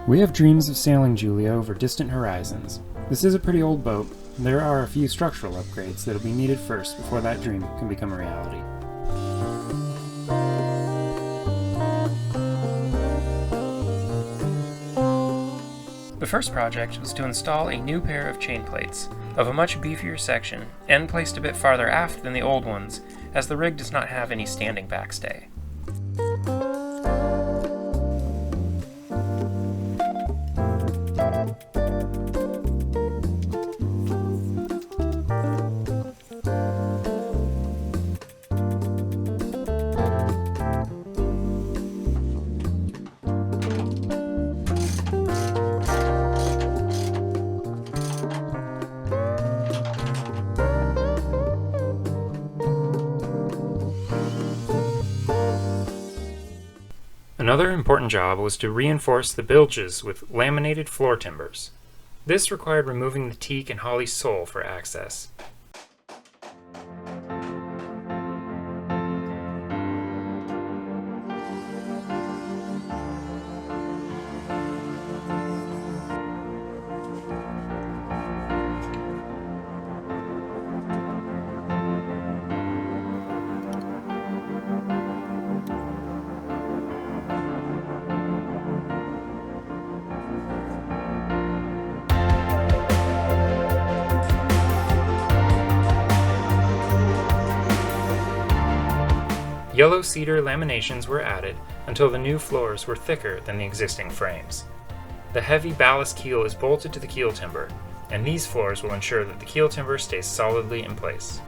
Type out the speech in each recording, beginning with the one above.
We have dreams of sailing Julia over distant horizons. This is a pretty old boat, and there are a few structural upgrades that will be needed first before that dream can become a reality. The first project was to install a new pair of chainplates of a much beefier section and placed a bit farther aft than the old ones, as the rig does not have any standing backstay. Another important job was to reinforce the bilges with laminated floor timbers. This required removing the teak and holly sole for access. Yellow cedar laminations were added until the new floors were thicker than the existing frames. The heavy ballast keel is bolted to the keel timber, and these floors will ensure that the keel timber stays solidly in place.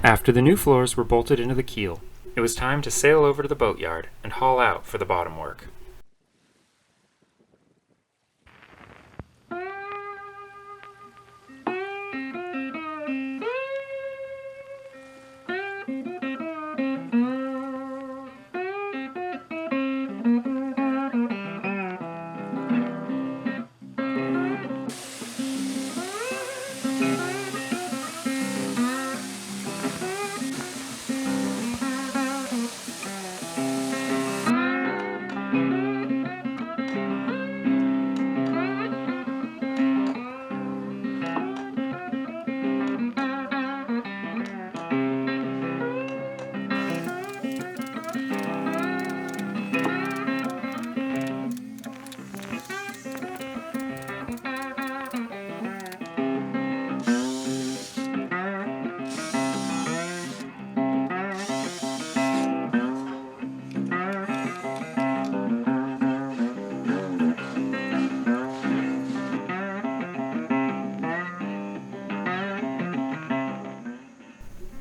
After the new floors were bolted into the keel, it was time to sail over to the boatyard and haul out for the bottom work.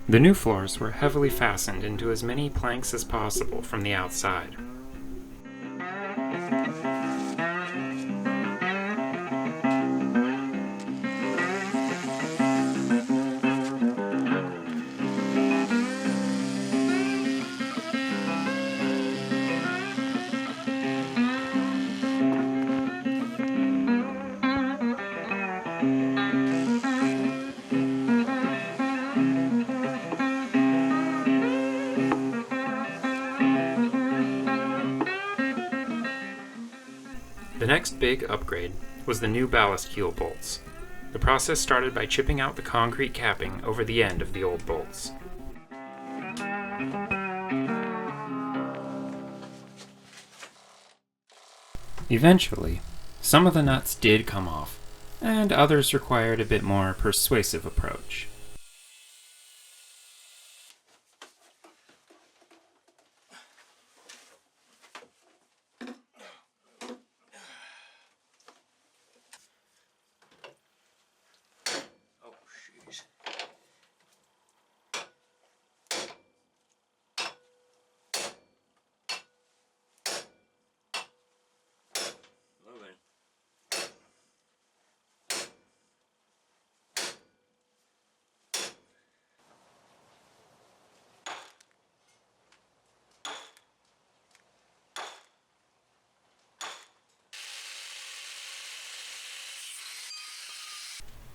The new floors were heavily fastened into as many planks as possible from the outside. The next big upgrade was the new ballast keel bolts. The process started by chipping out the concrete capping over the end of the old bolts. Eventually, some of the nuts did come off, and others required a bit more persuasive approach.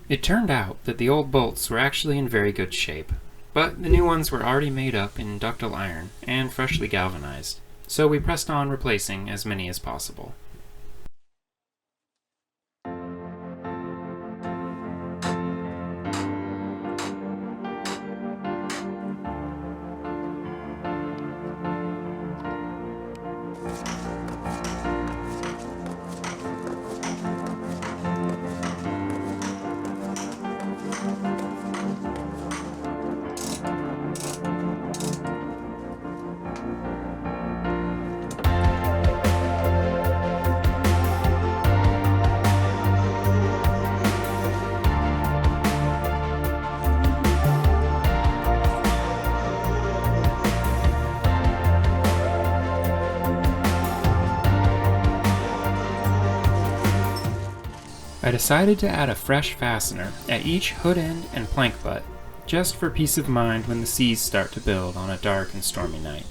It turned out that the old bolts were actually in very good shape, but the new ones were already made up in ductile iron and freshly galvanized, so we pressed on replacing as many as possible. I decided to add a fresh fastener at each hood end and plank butt, just for peace of mind when the seas start to build on a dark and stormy night.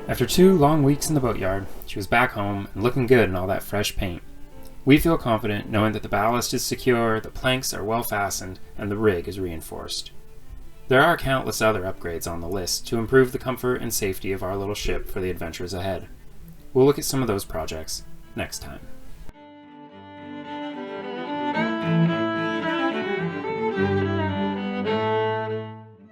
After 2 long weeks in the boatyard, she was back home and looking good in all that fresh paint. We feel confident knowing that the ballast is secure, the planks are well fastened, and the rig is reinforced. There are countless other upgrades on the list to improve the comfort and safety of our little ship for the adventures ahead. We'll look at some of those projects next time.